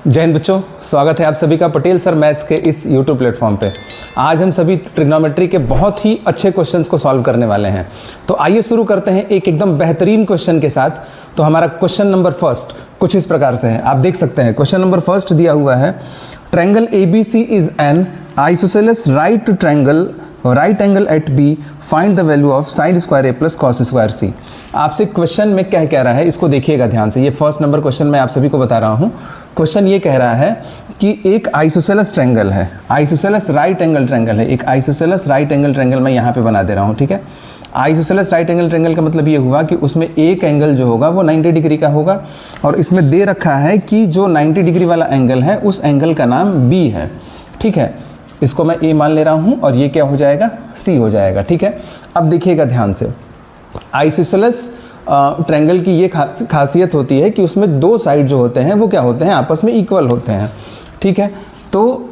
जय हिंद बच्चों, स्वागत है आप सभी का पटेल सर मैथ्स के इस YouTube प्लेटफॉर्म पे। आज हम सभी ट्रिग्नोमेट्री के बहुत ही अच्छे क्वेश्चंस को सॉल्व करने वाले हैं। तो आइए शुरू करते हैं एक एकदम बेहतरीन क्वेश्चन के साथ। तो हमारा क्वेश्चन नंबर फर्स्ट कुछ इस प्रकार से है, आप देख सकते हैं। क्वेश्चन नंबर फर्स्ट दिया हुआ है, triangle ABC is an isosceles right triangle right angle at B, find the value of sine square A plus cos square C. आपसे क्वेश्चन में क्या कह रहा है, इसको देखिएगा ध्यान से। ये फर्स्ट नंबर क्वेश्चन मैं आप सभी को बता रहा हूँ। क्वेश्चन ये कह रहा है कि एक आइसोसेलेस ट्रायंगल है, आइसोसेलेस राइट एंगल ट्रायंगल है, एक आइसोसेलेस राइट एंगल ट्रायंगल मैं यहाँ पे बना दे रहा हूँ, ठीक है। आइसोसेलेस राइट एंगल ट्रायंगल का मतलब ये हुआ कि उसमें एक एंगल जो होगा वो 90 डिग्री का होगा, और इसमें दे रखा है कि जो 90 डिग्री वाला एंगल है उस एंगल का नाम बी है, ठीक है। इसको मैं ए मान ले रहा हूँ और ये क्या हो जाएगा, सी हो जाएगा, ठीक है। अब देखिएगा ध्यान से, आइसोसेलेस ट्रायंगल की ये खासियत होती है कि उसमें दो साइड जो होते हैं वो क्या होते हैं, आपस में इक्वल होते हैं, ठीक है। तो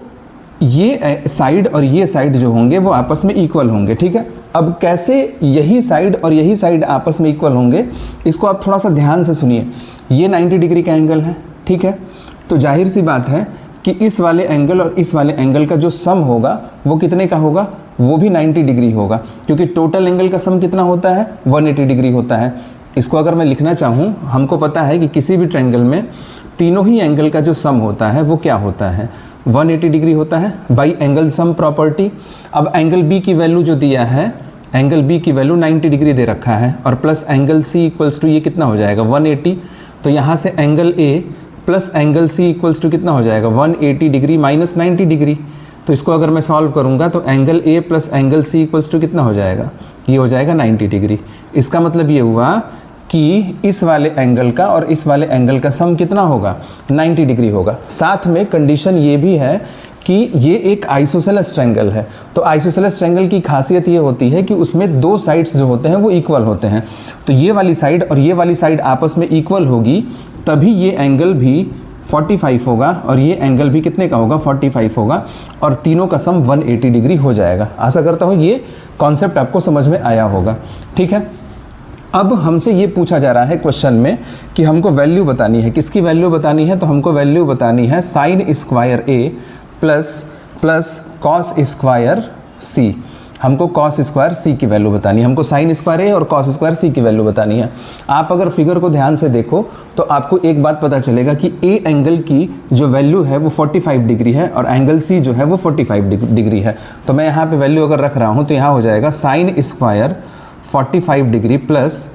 ये साइड और ये साइड जो होंगे वो आपस में इक्वल होंगे, ठीक है। अब कैसे यही साइड और यही साइड आपस में इक्वल होंगे, इसको आप थोड़ा सा ध्यान से सुनिए। ये 90 डिग्री का एंगल है, ठीक है। तो जाहिर सी बात है कि इस वाले एंगल और इस वाले एंगल का जो सम होगा वो कितने का होगा, वो भी 90 डिग्री होगा, क्योंकि टोटल एंगल का सम कितना होता है, 180 डिग्री होता है। इसको अगर मैं लिखना चाहूँ, हमको पता है कि किसी भी ट्रायंगल में तीनों ही एंगल का जो सम होता है वो क्या होता है, 180 डिग्री होता है बाई एंगल सम प्रॉपर्टी। अब एंगल बी की वैल्यू जो दिया है, एंगल बी की वैल्यू 90 डिग्री दे रखा है, और plus angle C equals to ये कितना हो जाएगा, 180। तो यहाँ से angle A plus angle C equals to कितना हो जाएगा, 180 डिग्री माइनस 90 डिग्री। तो इसको अगर मैं सॉल्व करूंगा तो angle A plus angle C equals to कितना हो जाएगा, ये हो जाएगा 90 डिग्री। इसका मतलब ये हुआ कि इस वाले एंगल का और इस वाले एंगल का सम कितना होगा, 90 डिग्री होगा। साथ में कंडीशन ये भी है कि ये एक आइसोसेलेस ट्रायंगल है। तो आइसोसेलेस ट्रायंगल की खासियत ये होती है कि उसमें दो साइड्स जो होते हैं वो इक्वल होते हैं। तो ये वाली साइड और ये वाली साइड आपस में इक्वल होगी, तभी ये एंगल भी 45 होगा और ये एंगल भी कितने का होगा, 45 होगा, और तीनों का सम 180 डिग्री हो जाएगा। आशा करता हूँ ये कॉन्सेप्ट आपको समझ में आया होगा, ठीक है। अब हमसे ये पूछा जा रहा है क्वेश्चन में कि हमको वैल्यू बतानी है, किसकी वैल्यू बतानी है, तो हमको वैल्यू बतानी है sign square A plus cos square सी। हमको कॉस स्क्वायर सी की वैल्यू बतानी है, हमको साइन स्क्वायर ए और कॉस स्क्वायर सी की वैल्यू बतानी है। आप अगर फिगर को ध्यान से देखो तो आपको एक बात पता चलेगा कि ए एंगल की जो वैल्यू है वो 45 डिग्री है और एंगल सी जो है वो 45 डिग्री है। तो मैं यहाँ पे वैल्यू अगर रख रहा हूँ तो यहाँ हो जाएगा sine square 45 degree plus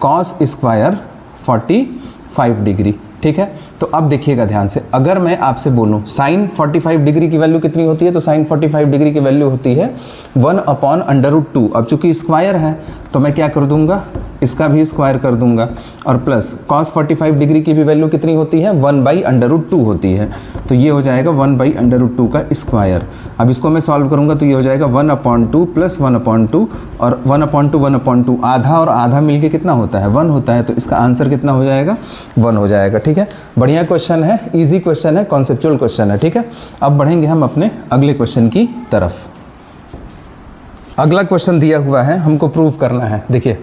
cos square 45 degree, ठीक है। तो अब देखिएगा ध्यान से, अगर मैं आपसे बोलूं साइन 45 डिग्री की वैल्यू कितनी होती है, तो साइन 45 डिग्री की वैल्यू होती है 1/√2। अब चूंकि स्क्वायर है तो मैं क्या कर दूंगा, इसका भी स्क्वायर कर दूंगा, और प्लस कॉस 45 डिग्री की भी वैल्यू कितनी होती है, 1/√2 होती है। तो ये हो जाएगा 1/√2 का स्क्वायर। अब इसको मैं सॉल्व करूंगा तो ये हो जाएगा 1/2 प्लस 1/2, और 1/2 आधा और आधा मिलके कितना होता है, 1 होता है। तो इसका आंसर कितना हो जाएगा, 1 हो जाएगा, ठीक है। बढ़िया क्वेश्चन है, इजी क्वेश्चन है, कॉन्सेप्चुअल क्वेश्चन है, ठीक है। अब बढ़ेंगे हम अपने अगले क्वेश्चन की तरफ। अगला क्वेश्चन दिया हुआ है, हमको प्रूव करना है। देखिए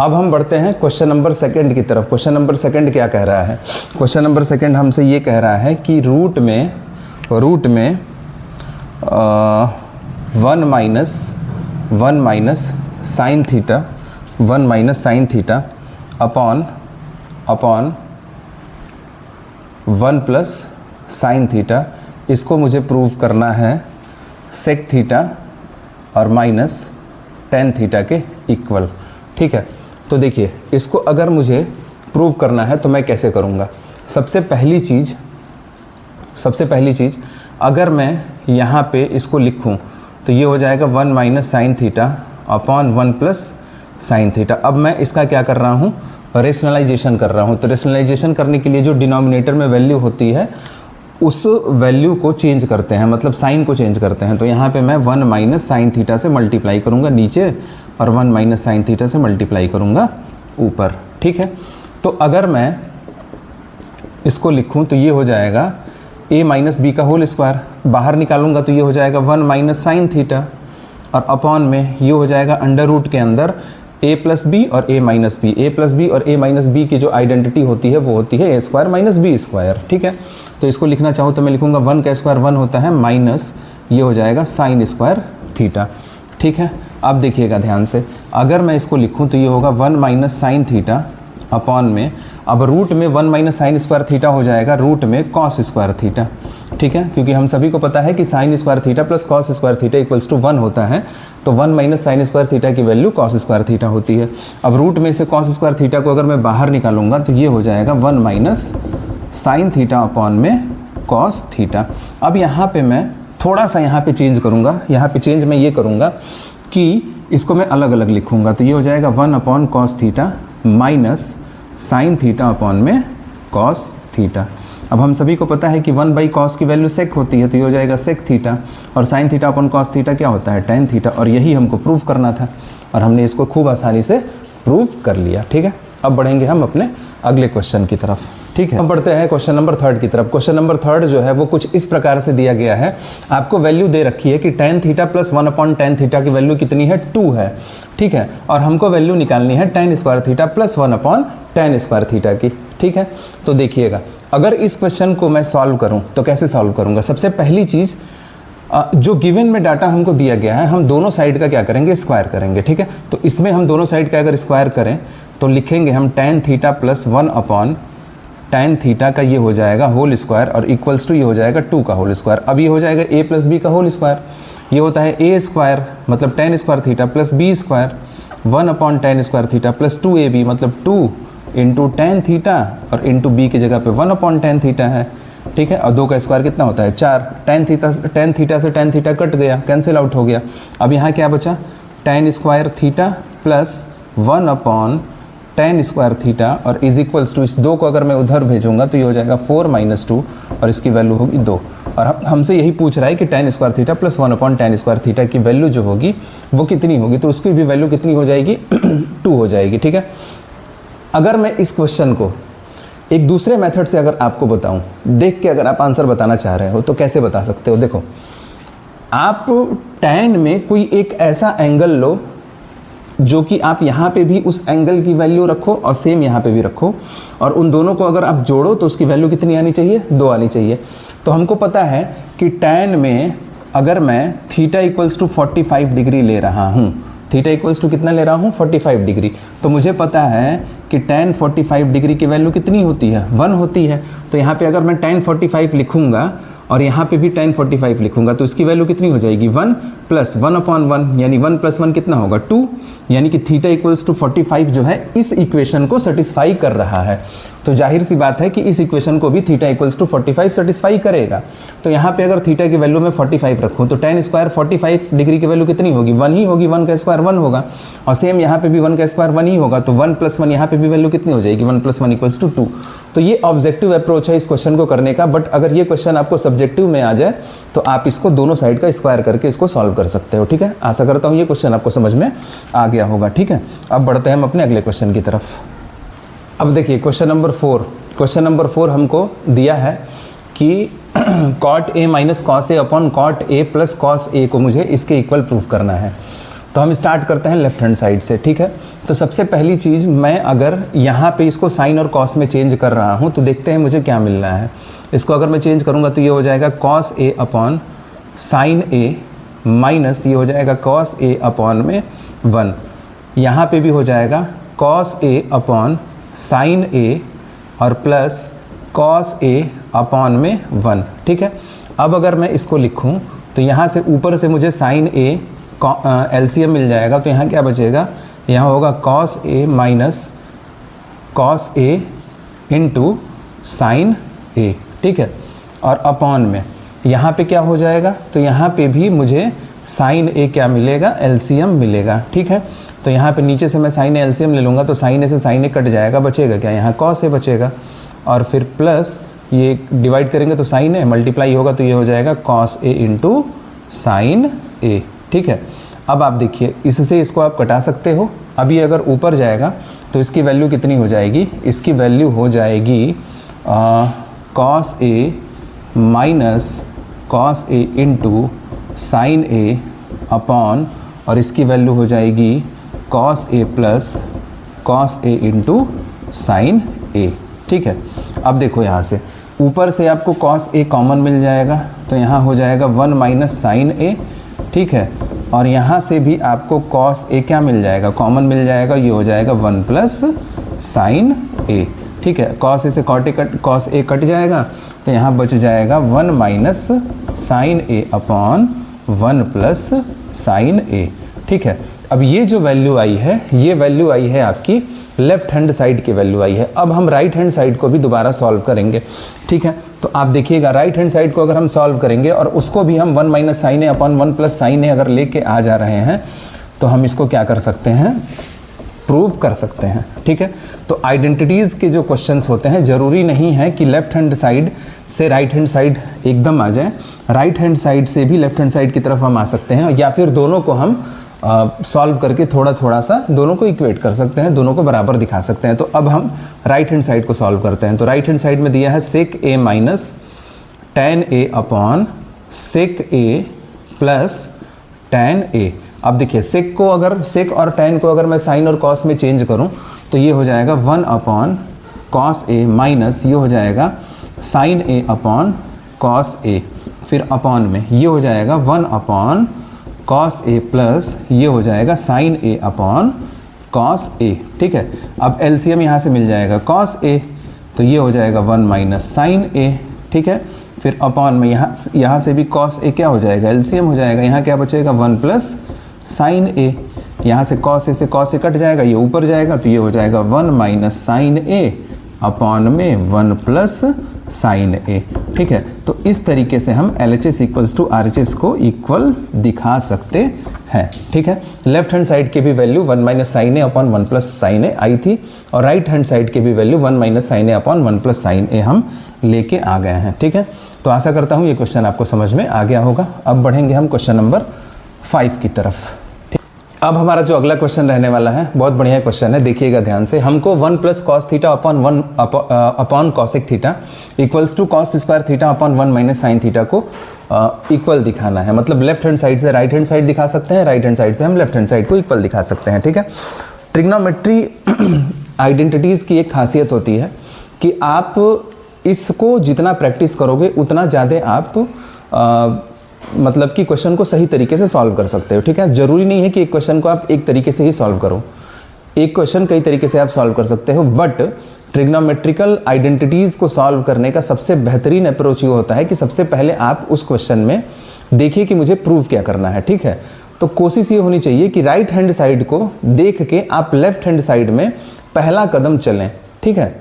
अब हम बढ़ते हैं क्वेश्चन नंबर सेकंड की तरफ। क्वेश्चन नंबर सेकंड क्या कह रहा है, क्वेश्चन नंबर सेकंड हमसे ये कह रहा है कि रूट में 1 minus sine theta upon 1 plus sine theta, इसको मुझे प्रूव करना है सेक थीटा और माइनस टेन थीटा के इक्वल, ठीक है। तो देखिए इसको अगर मुझे प्रूव करना है तो मैं कैसे करूँगा। सबसे पहली चीज़ अगर मैं यहाँ पे इसको लिखूँ तो ये हो जाएगा 1 minus sine theta upon 1 plus sine theta. अब मैं इसका क्या कर रहा हूँ, रेशनलाइजेशन कर रहा हूँ। तो रेशनलाइजेशन करने के लिए जो डिनोमिनेटर में वैल्यू होती है उस वैल्यू को चेंज करते हैं, मतलब साइन को चेंज करते हैं। तो यहाँ पे मैं 1 माइनस साइन थीटा से मल्टीप्लाई करूँगा नीचे और 1 माइनस साइन थीटा से मल्टीप्लाई करूँगा ऊपर, ठीक है। तो अगर मैं इसको लिखूँ तो ये हो जाएगा a माइनस बी का होल स्क्वायर, बाहर निकालूंगा तो ये हो जाएगा 1 माइनस साइन थीटा, और अपॉन में ये हो जाएगा अंडर रूट के अंदर ए प्लस बी और ए माइनस बी। ए प्लस बी और ए माइनस बी की जो आइडेंटिटी होती है वो होती है ए स्क्वायर माइनस बी स्क्वायर, ठीक है। तो इसको लिखना चाहूँ तो मैं लिखूँगा 1 का स्क्वायर 1 होता है माइनस ये हो जाएगा साइन स्क्वायर थीटा, ठीक है। अब देखिएगा ध्यान से, अगर मैं इसको लिखूँ तो ये होगा 1 माइनस साइन थीटा अपॉन में, अब रूट में 1 माइनस साइन स्क्वायर थीटा हो जाएगा रूट में कॉस स्क्वायर थीटा, ठीक है। क्योंकि हम सभी को पता है कि sine square theta plus cos square theta equals to 1 होता है, तो 1 माइनस साइन स्क्वायर थीटा की वैल्यू कॉस स्क्वायर थीटा होती है। अब रूट में से कॉस स्क्वायर थीटा को अगर मैं बाहर निकालूंगा तो ये हो जाएगा 1 माइनस साइन थीटा अपॉन में कॉस थीटा। अब यहाँ पे मैं थोड़ा सा यहाँ पे चेंज करूँगा, यहाँ पे चेंज मैं ये करूँगा कि इसको मैं अलग अलग लिखूँगा, तो ये हो जाएगा 1 upon cos theta minus sine theta upon में कॉस थीटा। अब हम सभी को पता है कि 1 बाई कॉस की वैल्यू सेक होती है, तो ये हो जाएगा सेक थीटा, और sine theta upon cos theta क्या होता है टेन थीटा, और यही हमको प्रूव करना था और हमने इसको खूब आसानी से प्रूव कर लिया, ठीक है। अब बढ़ेंगे हम अपने अगले क्वेश्चन की तरफ, ठीक है। हम बढ़ते हैं क्वेश्चन नंबर 3 की तरफ। क्वेश्चन नंबर 3 जो है वो कुछ इस प्रकार से दिया गया है, आपको वैल्यू दे रखी है कि tan theta plus 1 upon tan theta की वैल्यू कितनी है 2 है, ठीक है। और हमको वैल्यू निकालनी है ten square theta plus 1 upon tan square theta की, ठीक है। तो देखिएगा, अगर इस क्वेश्चन को मैं सॉल्व करूँ तो कैसे सॉल्व करूँगा। सबसे पहली चीज़, जो गिवन में डाटा हमको दिया गया है हम दोनों साइड का क्या करेंगे स्क्वायर करेंगे, ठीक है। तो इसमें हम दोनों साइड का अगर स्क्वायर करें तो लिखेंगे हम tan theta plus 1 upon tan theta का ये हो जाएगा होल स्क्वायर और इक्वल्स टू ये हो जाएगा 2 का होल स्क्वायर। अब ये हो जाएगा a प्लस बी का होल स्क्वायर, ये होता है a स्क्वायर मतलब tan square theta plus B square 1 upon tan square theta plus 2ab मतलब 2 इंटू टेन थीटा और इंटू बी की जगह पे 1 अपॉन टेन थीटा है, ठीक है। और 2 का स्क्वायर कितना होता है 4, टेन थीटा से टेन थीटा कट गया, कैंसिल आउट हो गया। अब यहाँ क्या बचा ten square theta plus 1 upon tan square theta और इज इक्वल्स टू इस 2 को अगर मैं उधर भेजूंगा तो ये हो जाएगा 4 माइनस 2 और इसकी वैल्यू होगी 2। और हमसे यही पूछ रहा है कि ten square theta plus 1 upon tan square theta की वैल्यू जो होगी वो कितनी होगी, तो उसकी भी वैल्यू कितनी हो जाएगी 2 हो जाएगी, ठीक है। अगर मैं इस क्वेश्चन को एक दूसरे मेथड से अगर आपको बताऊं, देख के अगर आप आंसर बताना चाह रहे हो तो कैसे बता सकते हो। देखो, आप tan में कोई एक ऐसा एंगल लो जो कि आप यहाँ पे भी उस एंगल की वैल्यू रखो और सेम यहाँ पे भी रखो, और उन दोनों को अगर आप जोड़ो तो उसकी वैल्यू कितनी आनी चाहिए 2 आनी चाहिए। तो हमको पता है कि tan में अगर मैं थीटा इक्वल्स टू 45 डिग्री ले रहा हूँ, थीटा इक्वल्स टू कितना ले रहा हूँ 45 डिग्री, तो मुझे पता है कि tan 45 डिग्री की वैल्यू कितनी होती है 1 होती है। तो यहाँ पे अगर मैं tan 45 लिखूँगा और यहाँ पे भी tan 45 लिखूँगा तो इसकी वैल्यू कितनी हो जाएगी 1 प्लस 1 अपॉन 1, यानी 1 प्लस 1 कितना होगा 2, यानी कि थीटा इक्वल्स टू 45 जो है इस इक्वेशन को सेटिस्फाई कर रहा है। तो जाहिर सी बात है कि इस इक्वेशन को भी थीटा इक्वल्स टू 45 सेटिस्फाई करेगा। तो यहाँ पे अगर थीटा की वैल्यू में 45 रखूँ तो tan स्क्वायर 45 डिग्री की वैल्यू कितनी होगी 1 ही होगी, 1 का स्क्वायर 1 होगा, और सेम यहाँ पे भी 1 का स्क्वायर 1 ही होगा, तो 1 प्लस 1 यहाँ पे भी वैल्यू कितनी हो जाएगी 1 प्लस 1 इक्वल्स टू 2। तो ये ऑब्जेक्टिव अप्रोच है इस क्वेश्चन को करने का, बट अगर ये क्वेश्चन आपको सब्जेक्टिव में आ जाए तो आप इसको दोनों साइड का स्क्वायर करके इसको सॉल्व कर सकते हो, ठीक है। आशा करता हूँ ये क्वेश्चन आपको समझ में आ गया होगा, ठीक है। अब बढ़ते हैं हम अपने अगले क्वेश्चन की तरफ। अब देखिए क्वेश्चन नंबर 4, क्वेश्चन नंबर 4 हमको दिया है कि cot A minus cos A upon cot A plus cos A को मुझे इसके इक्वल प्रूफ करना है। तो हम स्टार्ट करते हैं लेफ्ट हैंड साइड से, ठीक है। तो सबसे पहली चीज़, मैं अगर यहाँ पे इसको साइन और कॉस में चेंज कर रहा हूँ तो देखते हैं मुझे क्या मिलना है। इसको अगर मैं चेंज करूँगा तो ये हो जाएगा cos A upon sine A minus ये हो जाएगा कॉस ए अपॉन में 1, यहाँ पे भी हो जाएगा कॉस ए अपॉन साइन ए और प्लस कॉस ए अपॉन में 1, ठीक है। अब अगर मैं इसको लिखूं तो यहाँ से ऊपर से मुझे साइन ए एलसीएम मिल जाएगा, तो यहाँ क्या बचेगा, यहाँ होगा cos A minus cos A into sine ए, ठीक है। और अपॉन में यहाँ पे क्या हो जाएगा, तो यहाँ पे भी मुझे साइन ए क्या मिलेगा एलसीएम मिलेगा, ठीक है। तो यहाँ पे नीचे से मैं साइन ए एलसीएम ले लूँगा तो साइन ए से साइन ए कट जाएगा, बचेगा क्या यहाँ कॉस ए बचेगा, और फिर प्लस ये डिवाइड करेंगे तो साइन ए मल्टीप्लाई होगा तो ये हो जाएगा कॉस ए इंटू साइन ए, ठीक है। अब आप देखिए इससे इसको आप कटा सकते हो। अब ये अगर ऊपर जाएगा तो इसकी वैल्यू कितनी हो जाएगी, इसकी वैल्यू हो जाएगी cos A minus cos A into sine A upon, और इसकी वैल्यू हो जाएगी cos A plus cos A into sine ए। ठीक है, अब देखो यहाँ से ऊपर से आपको कॉस ए कॉमन मिल जाएगा, तो यहाँ हो जाएगा 1 माइनस साइन ए। ठीक है, और यहाँ से भी आपको कॉस ए क्या मिल जाएगा, कॉमन मिल जाएगा, ये हो जाएगा 1 प्लस साइन ए। ठीक है, कॉस ए से कॉस ए कट जाएगा, तो यहाँ बच जाएगा 1 माइनस साइन ए अपॉन 1 प्लस साइन ए। ठीक है, अब ये जो वैल्यू आई है, ये वैल्यू आई है आपकी लेफ्ट हैंड साइड की वैल्यू आई है। अब हम राइट हैंड साइड को भी दोबारा सॉल्व करेंगे। ठीक है, तो आप देखिएगा राइट हैंड साइड को अगर हम सॉल्व करेंगे और उसको भी हम 1 माइनस साइन ए अपॉन 1 प्लस साइन ए अगर लेके आ जा रहे हैं, तो हम इसको क्या कर सकते हैं, प्रूव कर सकते हैं। ठीक है, तो आइडेंटिटीज़ के जो क्वेश्चंस होते हैं, ज़रूरी नहीं है कि लेफ्ट हैंड साइड से राइट हैंड साइड एकदम आ जाए, राइट हैंड साइड से भी लेफ्ट हैंड साइड की तरफ हम आ सकते हैं, या फिर दोनों को हम सॉल्व करके थोड़ा थोड़ा सा दोनों को इक्वेट कर सकते हैं, दोनों को बराबर दिखा सकते हैं। तो अब हम राइट हैंड साइड को सॉल्व करते हैं। तो राइट हैंड साइड में दिया है सेक ए माइनस टेन ए अपॉन सेक ए प्लस टेन ए। अब देखिए सेक को अगर सेक और टेन को अगर मैं साइन और कॉस में चेंज करूं, तो ये हो जाएगा 1 अपॉन कॉस ए माइनस ये हो जाएगा sign A upon cos A, फिर अपॉन में ये हो जाएगा 1 अपॉन कॉस ए प्लस ये हो जाएगा sign A upon cos A. ठीक है, अब एलसीएम यहाँ से मिल जाएगा कॉस ए, तो ये हो जाएगा 1 माइनस साइन ए। ठीक है, फिर अपॉन में यहाँ से भी कॉस ए क्या हो जाएगा, एलसीएम हो जाएगा, यहाँ क्या बचेगा 1 प्लस साइन ए। यहाँ से कॉस ए कट जाएगा, ये ऊपर जाएगा, तो ये हो जाएगा 1 माइनस साइन ए अपॉन में 1 प्लस साइन ए। ठीक है, तो इस तरीके से हम LHS इक्वल्स टू RHS को इक्वल दिखा सकते हैं। ठीक है, लेफ्ट हैंड साइड की भी वैल्यू 1 माइनस साइन ए अपॉन 1 प्लस साइन ए आई थी, और राइट हैंड साइड की भी वैल्यू 1 माइनस साइन ए अपॉन 1 प्लस साइन ए हम लेके आ गए हैं। ठीक है, तो आशा करता हूँ ये क्वेश्चन आपको समझ में आ गया होगा। अब बढ़ेंगे हम क्वेश्चन नंबर 5 की तरफ। अब हमारा जो अगला क्वेश्चन रहने वाला है, बहुत बढ़िया क्वेश्चन है, देखिएगा ध्यान से। हमको 1 plus cos theta upon 1 upon cosec theta equals to cos square theta upon 1 minus sine theta को इक्वल दिखाना है। मतलब लेफ्ट हैंड साइड से राइट हैंड साइड दिखा सकते हैं, राइट हैंड साइड से हम लेफ्ट हैंड साइड को इक्वल दिखा सकते हैं। ठीक है, ट्रिग्नोमेट्री आइडेंटिटीज़ की एक खासियत होती है कि आप इसको जितना प्रैक्टिस करोगे उतना ज़्यादा आप मतलब कि क्वेश्चन को सही तरीके से सॉल्व कर सकते हो। ठीक है, जरूरी नहीं है कि एक क्वेश्चन को आप एक तरीके से ही सॉल्व करो, एक क्वेश्चन कई तरीके से आप सॉल्व कर सकते हो, बट ट्रिग्नोमेट्रिकल आइडेंटिटीज़ को सॉल्व करने का सबसे बेहतरीन अप्रोच ये होता है कि सबसे पहले आप उस क्वेश्चन में देखिए कि मुझे प्रूव क्या करना है। ठीक है, तो कोशिश ये होनी चाहिए कि राइट हैंड साइड को देख के आप लेफ्ट हैंड साइड में पहला कदम चलें। ठीक है,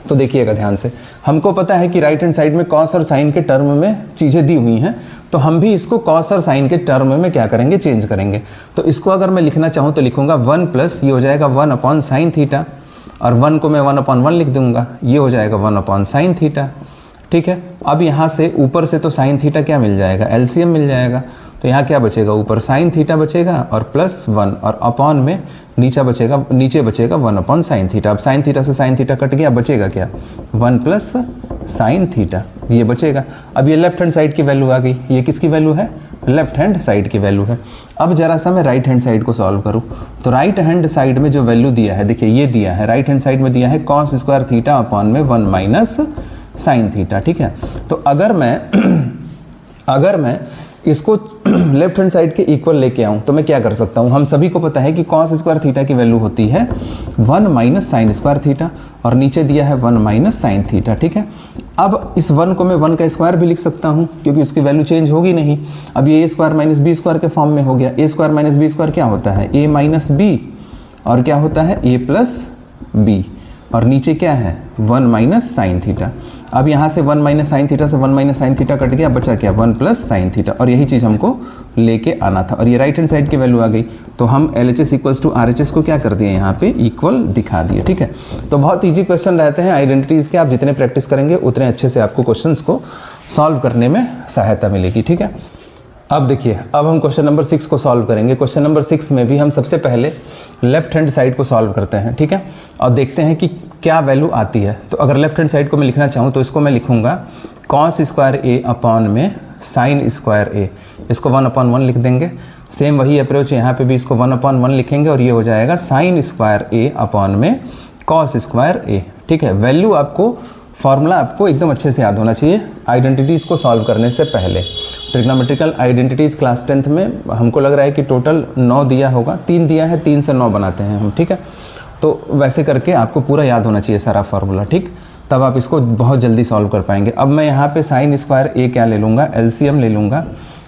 तो देखिएगा ध्यान से, हमको पता है कि राइट हैंड साइड में कॉस और साइन के टर्म में चीज़ें दी हुई हैं, तो हम भी इसको कॉस और साइन के टर्म में क्या करेंगे, चेंज करेंगे। तो इसको अगर मैं लिखना चाहूँ तो लिखूंगा 1 प्लस ये हो जाएगा 1 अपॉन साइन थीटा, और 1 को मैं 1 अपॉन 1 लिख दूंगा, ये हो जाएगा 1 अपॉन साइन थीटा। ठीक है, अब यहाँ से ऊपर से तो साइन थीटा क्या मिल जाएगा, एलसीएम मिल जाएगा, तो यहाँ क्या बचेगा, ऊपर साइन थीटा बचेगा और प्लस 1, और अपॉन में नीचे बचेगा 1 अपॉन साइन थीटा। अब साइन थीटा से साइन थीटा कट गया, बचेगा क्या, 1 प्लस साइन थीटा, ये बचेगा। अब ये लेफ्ट हैंड साइड की वैल्यू आ गई, ये किसकी वैल्यू है, लेफ्ट हैंड साइड की वैल्यू है। अब जरा सा मैं राइट हैंड साइड को सॉल्व करूँ, तो राइट हैंड साइड में जो वैल्यू दिया है, देखिए ये दिया है, राइट हैंड साइड में दिया है कॉस स्क्वायर थीटा अपॉन में 1 माइनस साइन थीटा। ठीक है, तो अगर मैं इसको लेफ्ट हैंड साइड के इक्वल लेके आऊं तो मैं क्या कर सकता हूं, हम सभी को पता है कि कॉस स्क्वायर थीटा की वैल्यू होती है 1 माइनस साइन स्क्वायर थीटा, और नीचे दिया है 1 माइनस साइन थीटा। ठीक है, अब इस 1 को मैं 1 का स्क्वायर भी लिख सकता हूं, क्योंकि उसकी वैल्यू चेंज होगी नहीं। अब ये a square minus B square के फॉर्म में हो गया। a square minus B square क्या होता है, a माइनस बी, और क्या होता है a प्लस बी, और नीचे क्या है 1 माइनस साइन थीटा। अब यहाँ से 1 माइनस साइन थीटा से 1 माइनस साइन थीटा कट गया, बचा क्या 1 प्लस साइन थीटा, और यही चीज़ हमको लेके आना था, और ये राइट हैंड साइड की वैल्यू आ गई। तो हम LHS इक्वल्स टू RHS को क्या कर दिए, यहाँ पे इक्वल दिखा दिए। ठीक है, तो बहुत ईजी क्वेश्चन रहते हैं आइडेंटिटीज़ के, आप जितने प्रैक्टिस करेंगे उतने अच्छे से आपको क्वेश्चन को सॉल्व करने में सहायता मिलेगी। ठीक है, अब देखिए, अब हम क्वेश्चन नंबर 6 को सॉल्व करेंगे। क्वेश्चन नंबर 6 में भी हम सबसे पहले लेफ्ट हैंड साइड को सॉल्व करते हैं। ठीक है, और देखते हैं कि क्या वैल्यू आती है। तो अगर लेफ्ट हैंड साइड को मैं लिखना चाहूँ तो इसको मैं लिखूंगा कॉस स्क्वायर ए अपॉन में साइन स्क्वायर ए, इसको 1/1 लिख देंगे। सेम वही अप्रोच यहाँ पे भी इसको 1/1 लिखेंगे और ये हो जाएगा साइन स्क्वायर ए अपॉन में कॉस स्क्वायर ए। ठीक है, वैल्यू आपको, फॉर्मूला आपको एकदम अच्छे से याद होना चाहिए आइडेंटिटीज़ को सॉल्व करने से पहले। ट्रिग्नोमेट्रिकल आइडेंटिटीज़ क्लास 10th में हमको लग रहा है कि टोटल 9 दिया होगा, 3 दिया है, 3 से 9 बनाते हैं हम। ठीक है, तो वैसे करके आपको पूरा याद होना चाहिए सारा फार्मूला। ठीक, तब आप इसको बहुत जल्दी सॉल्व कर पाएंगे। अब मैं यहाँ पे साइन स्क्वायर ए क्या ले लूँगा, एलसीएम ले लूँगा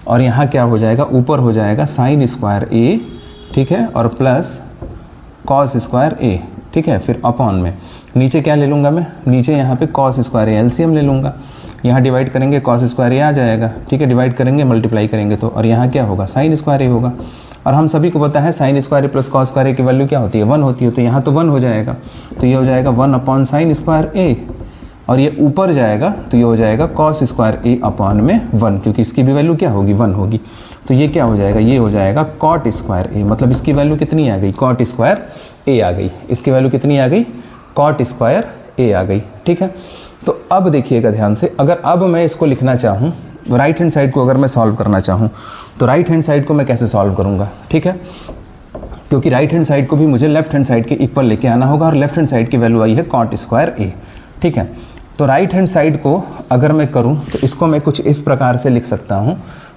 और यहाँ क्या हो जाएगा, ऊपर हो जाएगा साइन स्क्वायर ए, ठीक है, और प्लस कॉस स्क्वायर ए। ठीक है, फिर अपॉन में नीचे क्या ले लूँगा मैं, नीचे यहाँ पे कॉस स्क्वायर ए एलसीएम ले लूँगा, यहाँ डिवाइड करेंगे कॉस स्क्वायर ए आ जाएगा। ठीक है, डिवाइड करेंगे मल्टीप्लाई करेंगे तो, और यहाँ क्या होगा, साइन स्क्वायर ए होगा। और हम सभी को पता है sign square A plus cos square ए की वैल्यू क्या होती है, 1 होती है, तो यहाँ तो 1 हो जाएगा, तो ये हो जाएगा 1 साइन स्क्वायर ए, और ये ऊपर जाएगा तो ये हो जाएगा कॉस स्क्वायर ए अपॉन में 1, क्योंकि इसकी भी वैल्यू क्या होगी, 1 होगी। तो ये क्या हो जाएगा, ये हो जाएगा कॉट स्क्वायर ए, मतलब इसकी वैल्यू कितनी आ गई, कॉट स्क्वायर ए आ गई। इसकी वैल्यू कितनी आ गई, कॉट स्क्वायर ए आ गई। ठीक है, तो अब देखिएगा ध्यान से, अगर अब मैं इसको लिखना चाहूँ, राइट हैंड साइड को अगर मैं सॉल्व करना चाहूँ तो राइट हैंड साइड को मैं कैसे सॉल्व करूँगा। ठीक है, क्योंकि राइट हैंड साइड को भी मुझे लेफ्ट हैंड साइड के इक्वल लेके आना होगा, और लेफ्ट हैंड साइड की वैल्यू आई है कॉट स्क्वायर ए। ठीक है, तो राइट हैंड साइड को अगर मैं करूं तो इसको मैं कुछ इस प्रकार से लिख सकता हूं,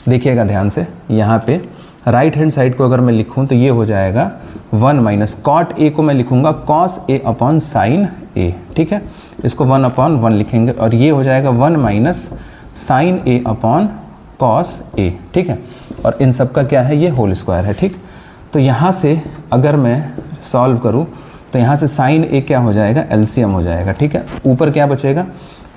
देखिएगा ध्यान से। यहाँ पे राइट हैंड साइड को अगर मैं लिखूं तो ये हो जाएगा 1 माइनस कॉट ए को मैं लिखूंगा कॉस ए अपॉन साइन ए। ठीक है, इसको 1/1 लिखेंगे और ये हो जाएगा 1 minus sign A upon cos A. ठीक है, और इन सब का क्या है, ये होल स्क्वायर है। ठीक, तो यहाँ से अगर मैं सॉल्व करूँ तो यहाँ से साइन ए क्या हो जाएगा, एलसीएम हो जाएगा। ठीक है, ऊपर क्या बचेगा,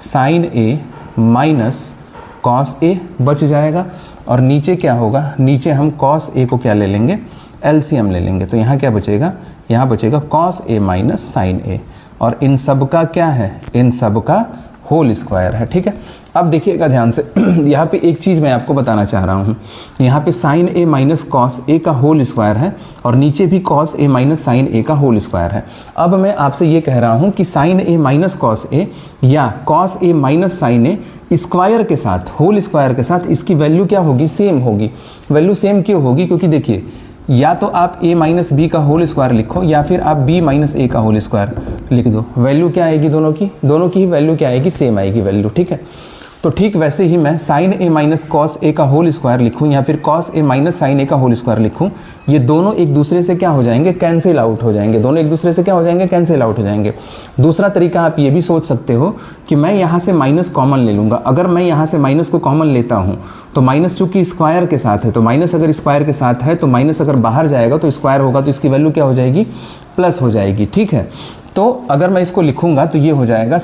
साइन ए माइनस कॉस ए बच जाएगा, और नीचे क्या होगा, नीचे हम कॉस ए को क्या ले लेंगे, एलसीएम ले लेंगे। तो यहाँ क्या बचेगा, यहाँ बचेगा कॉस ए माइनस साइन ए, और इन सब का क्या है, इन सब का होल स्क्वायर है। ठीक है, अब देखिएगा ध्यान से यहाँ पे एक चीज़ मैं आपको बताना चाह रहा हूँ, यहाँ पे साइन ए माइनस कॉस ए का होल स्क्वायर है और नीचे भी कॉस ए माइनस साइन ए का होल स्क्वायर है। अब मैं आपसे ये कह रहा हूँ कि साइन ए माइनस कॉस ए या cos A minus sign A square के साथ, होल स्क्वायर के साथ इसकी वैल्यू क्या होगी, सेम होगी। वैल्यू सेम क्यों होगी, क्योंकि देखिए या तो आप a माइनस बी का होल स्क्वायर लिखो या फिर आप b माइनस ए का होल स्क्वायर लिख दो, वैल्यू क्या आएगी, दोनों की ही वैल्यू क्या आएगी, सेम आएगी वैल्यू। ठीक है, तो ठीक वैसे ही मैं साइन ए माइनस कॉस ए का होल स्क्वायर लिखूँ या फिर कॉस ए माइनस साइन ए का होल स्क्वायर लिखूँ, ये दोनों एक दूसरे से क्या हो जाएंगे, कैंसिल आउट हो जाएंगे। दोनों एक दूसरे से क्या हो जाएंगे, कैंसिल आउट हो जाएंगे। दूसरा तरीका आप ये भी सोच सकते हो कि मैं यहाँ से माइनस कॉमन ले लूँगा। अगर मैं यहाँ से माइनस को कॉमन लेता हूँ तो माइनस चूँकि स्क्वायर के साथ है, तो माइनस अगर स्क्वायर के साथ है तो माइनस अगर बाहर जाएगा तो स्क्वायर होगा, तो इसकी वैल्यू क्या हो जाएगी, प्लस हो जाएगी। ठीक है, तो अगर मैं इसको लिखूँगा तो ये हो जाएगा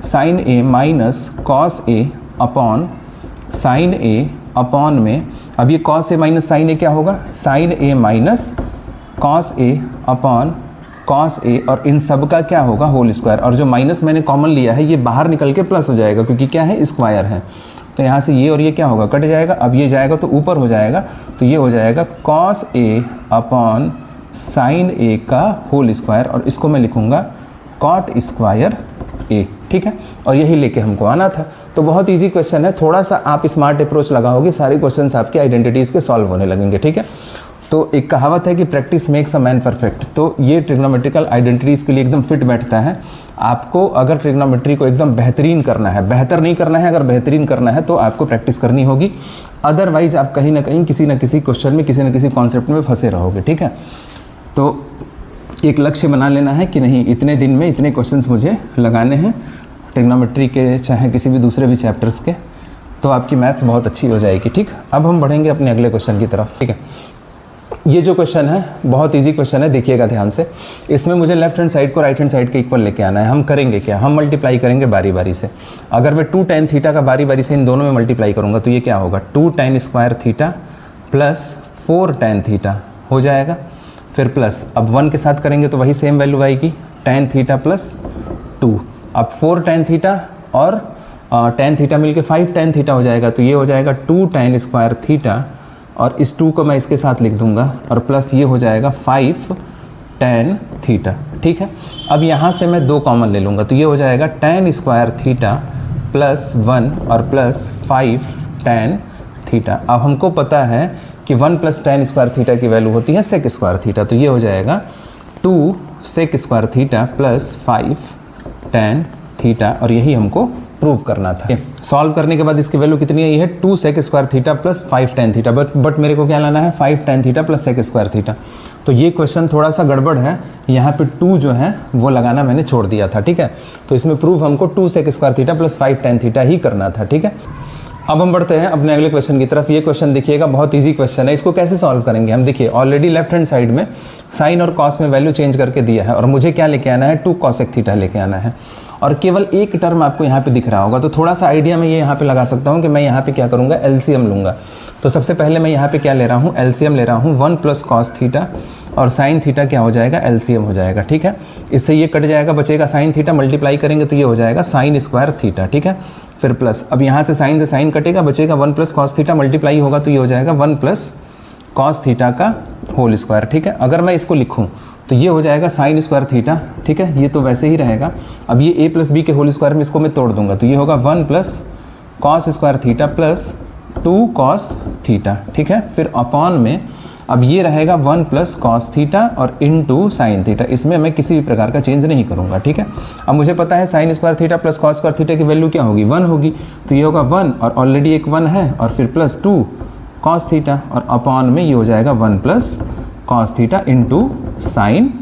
sign A minus cos A upon sine A upon में, अब ये कॉस ए माइनस साइन ए क्या होगा, sign A minus cos A upon cos A, और इन सब का क्या होगा, होल स्क्वायर। और जो माइनस मैंने कॉमन लिया है ये बाहर निकल के प्लस हो जाएगा, क्योंकि क्या है, स्क्वायर है। तो यहाँ से ये और ये क्या होगा, कट जाएगा। अब ये जाएगा तो ऊपर हो जाएगा, तो ये हो जाएगा कॉस ए अपॉन साइन ए का होल स्क्वायर, और इसको मैं लिखूँगा कॉट स्क्वायर ए। ठीक है, और यही लेके हमको आना था। तो बहुत इजी क्वेश्चन है, थोड़ा सा आप स्मार्ट अप्रोच लगाओगे, सारे क्वेश्चंस आपके आइडेंटिटीज़ के सॉल्व होने लगेंगे। ठीक है, तो एक कहावत है कि practice makes a man perfect, तो ये ट्रिग्नोमेट्रिकल आइडेंटिटीज़ के लिए एकदम फिट बैठता है। आपको अगर ट्रिग्नोमेट्री को एकदम बेहतरीन करना है, बेहतर नहीं करना है, अगर बेहतरीन करना है तो आपको प्रैक्टिस करनी होगी, अदरवाइज आप कहीं ना कहीं किसी न किसी क्वेश्चन में, किसी न किसी कॉन्सेप्ट में फंसे रहोगे। ठीक है, तो एक लक्ष्य बना लेना है कि नहीं, इतने दिन में इतने क्वेश्चंस मुझे लगाने हैं ट्रिग्नोमेट्री के, चाहे किसी भी दूसरे भी चैप्टर्स के, तो आपकी मैथ्स बहुत अच्छी हो जाएगी। ठीक, अब हम बढ़ेंगे अपने अगले क्वेश्चन की तरफ। ठीक है, ये जो क्वेश्चन है बहुत इजी क्वेश्चन है, देखिएगा ध्यान से। इसमें मुझे लेफ्ट हैंड साइड को राइट हैंड साइड के इक्वल लेके आना है। हम करेंगे क्या, हम मल्टीप्लाई करेंगे बारी बारी से। अगर मैं 2 tan थीटा का बारी बारी से इन दोनों में मल्टीप्लाई करूँगा तो ये क्या होगा, 2 tan square theta plus 4 tan theta हो जाएगा। फिर प्लस, अब 1 के साथ करेंगे तो वही सेम वैल्यू आएगी, tan थीटा प्लस 2। अब 4 tan थीटा और tan थीटा मिलके 5 tan थीटा हो जाएगा, तो ये हो जाएगा 2 tan स्क्वायर थीटा, और इस 2 को मैं इसके साथ लिख दूंगा, और प्लस ये हो जाएगा 5 tan थीटा। ठीक है, अब यहाँ से मैं 2 कॉमन ले लूँगा, तो ये हो जाएगा tan स्क्वायर थीटा प्लस 1 और प्लस 5 tan थीटा। अब हमको पता है कि 1 प्लस tan स्क्वायर थीटा की वैल्यू होती है sec स्क्वायर थीटा, तो ये हो जाएगा 2 sec square theta plus 5 tan theta, और यही हमको प्रूव करना था। सॉल्व करने के बाद इसकी वैल्यू कितनी है, ये है 2 sec square theta plus 5 tan theta, but मेरे को क्या लाना है 5 tan theta plus sec square theta. तो ये क्वेश्चन थोड़ा सा गड़बड़ है, यहाँ पे 2 जो है वो लगाना मैंने छोड़ दिया था, ठीक है। तो इसमें प्रूफ हमको 2 sec square theta plus 5 tan theta ही करना था, ठीक है। अब हम बढ़ते हैं अपने अगले क्वेश्चन की तरफ। ये क्वेश्चन देखिएगा, बहुत इजी क्वेश्चन है। इसको कैसे सॉल्व करेंगे हम, देखिए ऑलरेडी लेफ्ट हैंड साइड में साइन और कॉस में वैल्यू चेंज करके दिया है, और मुझे क्या लेके आना है 2 cosec थीटा लेके आना है, और केवल एक टर्म आपको यहाँ पे दिख रहा होगा। तो थोड़ा सा आइडिया मैं ये यहाँ पे लगा सकता हूँ कि मैं यहाँ पे क्या करूँगा, एलसीएम लूँगा। तो सबसे पहले मैं यहाँ पे क्या ले रहा हूँ, एलसीएम ले रहा हूँ 1 प्लस कॉस थीटा, और साइन थीटा क्या हो जाएगा, एलसीएम हो जाएगा, ठीक है। इससे ये कट जाएगा, बचेगा साइन थीटा, मल्टीप्लाई करेंगे तो ये हो जाएगा साइन स्क्वायर थीटा, ठीक है। फिर प्लस, अब यहाँ से साइन कटेगा, बचेगा 1 प्लस कॉस थीटा, मल्टीप्लाई होगा तो ये हो जाएगा 1 प्लस कॉस थीटा का होल स्क्वायर, ठीक है। अगर मैं इसको लिखूँ तो ये हो जाएगा साइन स्क्वायर थीटा, ठीक है। ये तो वैसे ही रहेगा। अब ये a प्लस बी के होल स्क्वायर में इसको मैं तोड़ दूंगा, तो ये होगा 1 plus cos square theta plus 2 cos theta, ठीक है। फिर अपॉन में अब ये रहेगा 1 प्लस कॉस थीटा और इनटू साइन थीटा। इसमें मैं किसी भी प्रकार का चेंज नहीं करूंगा, ठीक है। अब मुझे पता है sign square theta plus cos square theta की वैल्यू क्या होगी, 1 होगी, तो ये होगा 1, और ऑलरेडी एक 1 है, और फिर प्लस 2 कॉस थीटा, और अपॉन में ये हो जाएगा 1 plus cos theta into sine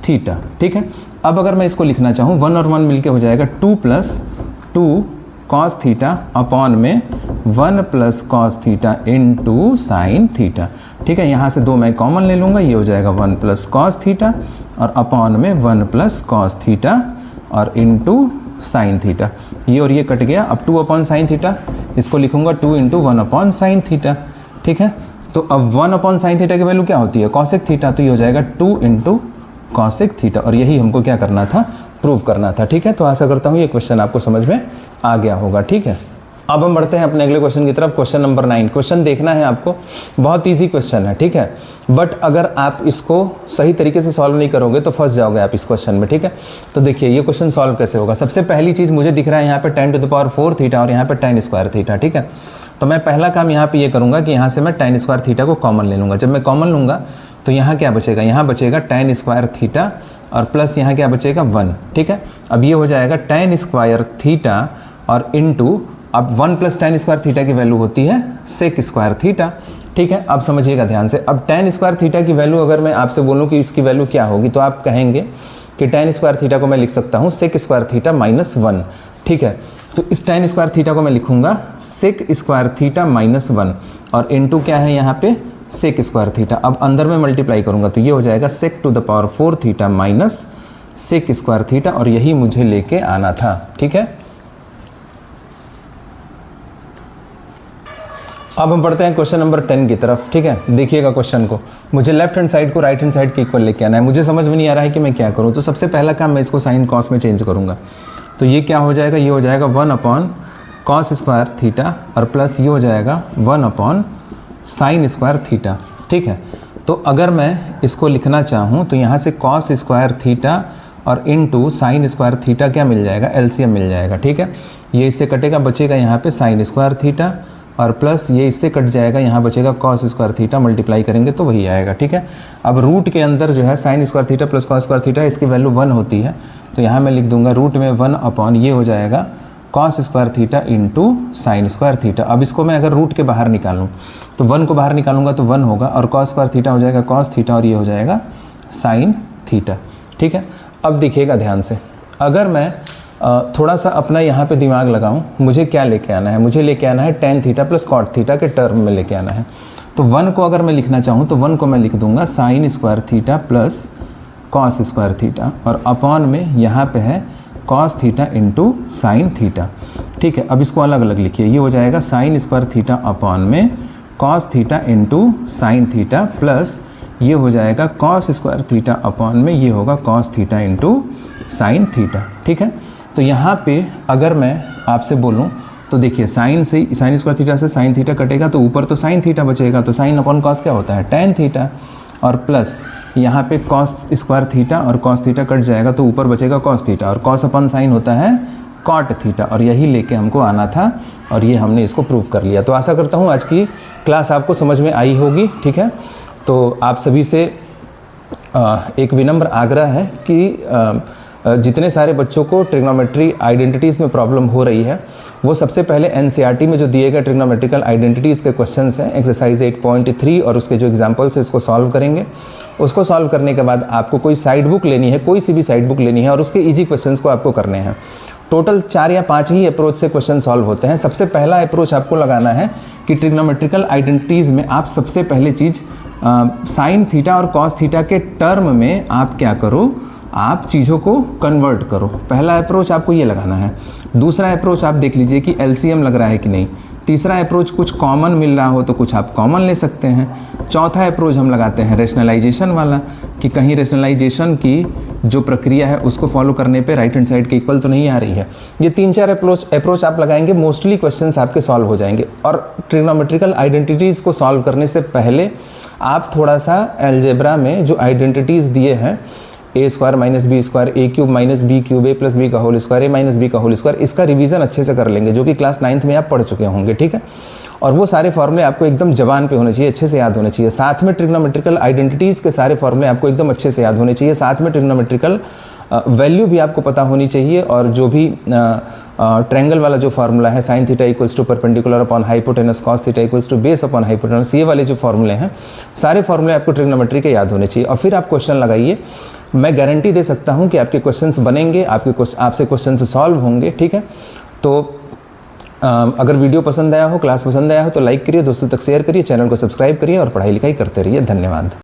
theta, ठीक है। अब अगर मैं इसको लिखना चाहूँ 1 और 1 मिलके हो जाएगा 2 प्लस 2 कॉस थीटा अपॉन में 1 plus cos theta into sine theta, ठीक है। यहाँ से 2 मैं कॉमन ले लूँगा, ये हो जाएगा 1 प्लस कॉस थीटा और अपॉन में 1 प्लस कॉस थीटा और इंटू साइन थीटा। ये और ये कट गया। अब 2 अपॉन साइन थीटा, इसको लिखूँगा 2 इंटू 1 अपॉन साइन थीटा, ठीक है। तो अब 1 अपॉन साइन थीटा की वैल्यू क्या होती है, कॉसेक थीटा, तो ये हो जाएगा 2 इंटू कॉसेक थीटा, और यही हमको क्या करना था, प्रूव करना था, ठीक है। तो आशा करता हूँ ये क्वेश्चन आपको समझ में आ गया होगा, ठीक है। अब हम बढ़ते हैं अपने अगले क्वेश्चन की तरफ। Question number 9। क्वेश्चन देखना है आपको, बहुत इजी क्वेश्चन है, ठीक है। बट अगर आप इसको सही तरीके से सॉल्व नहीं करोगे तो फंस जाओगे आप इस क्वेश्चन में, ठीक है। तो देखिए ये क्वेश्चन सॉल्व कैसे होगा। सबसे पहली चीज़ मुझे दिख रहा है यहाँ पे 10 टू द पावर 4 थीटा और यहाँ पे tan स्क्वायर थीटा, ठीक है। तो मैं पहला काम यहाँ पे ये करूँगा कि यहाँ से मैं tan स्क्वायर थीटा को कॉमन ले लूँगा। जब मैं कॉमन लूँगा तो यहाँ क्या बचेगा, यहाँ बचेगा tan स्क्वायर थीटा और प्लस यहाँ क्या बचेगा 1, ठीक है। अब ये हो जाएगा tan स्क्वायर थीटा और इनटू, अब 1 प्लस tan स्क्वायर थीटा की वैल्यू होती है sec स्क्वायर थीटा, ठीक है। अब समझिएगा ध्यान से, अब tan स्क्वायर थीटा की वैल्यू अगर मैं आपसे बोलूँ कि इसकी वैल्यू क्या होगी, तो आप कहेंगे कि tan स्क्वायर थीटा को मैं लिख सकता हूँ sec स्क्वायर थीटा माइनस 1, ठीक है। तो इस tan स्क्वायर थीटा को मैं लिखूंगा sec स्क्वायर थीटा माइनस 1 और इनटू क्या है यहाँ पे sec स्क्वायर थीटा। अब अंदर में मल्टीप्लाई करूंगा तो ये हो जाएगा sec to the power 4 theta minus sec square theta, और यही मुझे लेके आना था, ठीक है। अब हम बढ़ते हैं क्वेश्चन नंबर 10 की तरफ, ठीक है। देखिएगा क्वेश्चन को, मुझे लेफ्ट हैंड साइड को राइट हैंड साइड के इक्वल लेके आना है। मुझे समझ में नहीं आ रहा है कि मैं क्या करूं, तो सबसे पहला काम मैं इसको साइन कॉस में चेंज करूंगा। तो ये क्या हो जाएगा, ये हो जाएगा 1 अपॉन कॉस स्क्वायर थीटा और प्लस ये हो जाएगा 1 अपॉन साइन स्क्वायर थीटा, ठीक है। तो अगर मैं इसको लिखना चाहूँ तो यहाँ से कॉस स्क्वायर थीटा और इनटू साइन स्क्वायर थीटा क्या मिल जाएगा, एलसीएम मिल जाएगा, ठीक है। ये इससे कटेगा, बचेगा यहाँ पे साइन स्क्वायर थीटा और प्लस ये इससे कट जाएगा, यहाँ बचेगा कॉस स्क्वायर थीटा, मल्टीप्लाई करेंगे तो वही आएगा, ठीक है। अब रूट के अंदर जो है sign square theta plus cos square theta, इसकी वैल्यू 1 होती है, तो यहाँ मैं लिख दूंगा रूट में 1 अपॉन ये हो जाएगा cos square theta into sine square theta. अब इसको मैं अगर रूट के बाहर निकालूँ तो 1 को बाहर निकालूंगा तो 1 होगा, और कॉस स्क्वायर थीटा हो जाएगा कॉस थीटा और ये हो जाएगा साइन थीटा, ठीक है। अब देखिएगा ध्यान से, अगर मैं थोड़ा सा अपना यहाँ पे दिमाग लगाऊं, मुझे क्या लेके आना है, मुझे लेके आना है tan theta plus cot theta के टर्म में लेके आना है। तो 1 को अगर मैं लिखना चाहूँ तो 1 को मैं लिख दूंगा sign square theta plus cos square theta और अपॉन में यहाँ पे है cos theta into sine theta, ठीक है। अब इसको अलग अलग लिखिए, ये हो जाएगा साइन स्क्वायर थीटा अपॉन में cos theta into sine theta plus ये हो जाएगा कॉस स्क्वायर थीटा अपॉन में ये होगा cos theta into sine theta, ठीक है। तो यहाँ पे अगर मैं आपसे बोलूँ तो देखिए साइन स्क्वायर थीटा से साइन थीटा कटेगा तो ऊपर तो साइन थीटा बचेगा, तो साइन अपॉन कॉस क्या होता है tan थीटा, और प्लस यहाँ पे कॉस स्क्वायर थीटा और कॉस थीटा कट जाएगा तो ऊपर बचेगा कॉस थीटा, और कॉस अपॉन साइन होता है कॉट थीटा, और यही लेके हमको आना था और ये हमने इसको प्रूव कर लिया। तो आशा करता हूँ आज की क्लास आपको समझ में आई होगी। ठीक है, तो आप सभी से एक विनम्र आग्रह है कि जितने सारे बच्चों को ट्रिग्नोमेट्री आइडेंटिटीज़ में प्रॉब्लम हो रही है वो सबसे पहले एनसीईआरटी में जो दिए गए ट्रिग्नोमेट्रिकल आइडेंटिटीज़ के क्वेश्चंस हैं एक्सरसाइज 8.3 और उसके जो एग्जांपल्स है उसको सॉल्व करेंगे। उसको सॉल्व करने के बाद आपको कोई साइड बुक लेनी है, कोई सी भी साइड बुक लेनी है और उसके ईजी क्वेश्चंस को आपको करने हैं। टोटल 4 या 5 ही अप्रोच से क्वेश्चन सॉल्व होते हैं। सबसे पहला अप्रोच आपको लगाना है कि ट्रिग्नोमेट्रिकल आइडेंटिटीज़ में आप सबसे पहले चीज़ साइन थीटा और कॉस थीटा के टर्म में आप क्या करो, आप चीज़ों को कन्वर्ट करो। पहला अप्रोच आपको ये लगाना है। दूसरा अप्रोच आप देख लीजिए कि एलसीएम लग रहा है कि नहीं। तीसरा अप्रोच कुछ कॉमन मिल रहा हो तो कुछ आप कॉमन ले सकते हैं। चौथा अप्रोच हम लगाते हैं रेशनलाइजेशन वाला, कि कहीं रेशनलाइजेशन की जो प्रक्रिया है उसको फॉलो करने पे राइट हैंड साइड के इक्वल तो नहीं आ रही है। ये 3-4 अप्रोच आप लगाएंगे, मोस्टली क्वेश्चंस आपके सॉल्व हो जाएंगे। और ट्रिग्नोमेट्रिकल आइडेंटिटीज़ को सॉल्व करने से पहले आप थोड़ा सा अलजेब्रा में जो आइडेंटिटीज़ दिए हैं a square minus B square, A cube minus B cube, A plus B का whole square, A minus B का होल स्क्वायर, इसका रिवीजन अच्छे से कर लेंगे, जो कि क्लास 9th में आप पढ़ चुके होंगे। ठीक है, और वो सारे फॉर्मूले आपको एकदम जबान पे होने चाहिए, अच्छे से याद होने चाहिए। साथ में ट्रिग्नोमेट्रिकल आइडेंटिटीज़ के सारे फॉर्मूले आपको एकदम अच्छे से याद होने चाहिए। साथ में ट्रिग्नोमेट्रिकल वैल्यू भी आपको पता होनी चाहिए, और जो भी ट्रायंगल वाला जो फार्मूला है sine theta equals to perpendicular upon hypotenuse, cos theta equals to base upon hypotenuse, ये वाले जो फार्मूले हैं सारे फार्मूले आपको ट्रिग्नोमेट्री के याद होने चाहिए। और फिर आप क्वेश्चन लगाइए, मैं गारंटी दे सकता हूं कि आपके क्वेश्चंस बनेंगे, आपसे क्वेश्चंस सॉल्व होंगे। ठीक है, तो अगर वीडियो पसंद आया हो, क्लास पसंद आया हो तो लाइक करिए, दोस्तों तक शेयर करिए, चैनल को सब्सक्राइब करिए और पढ़ाई लिखाई करते रहिए। धन्यवाद।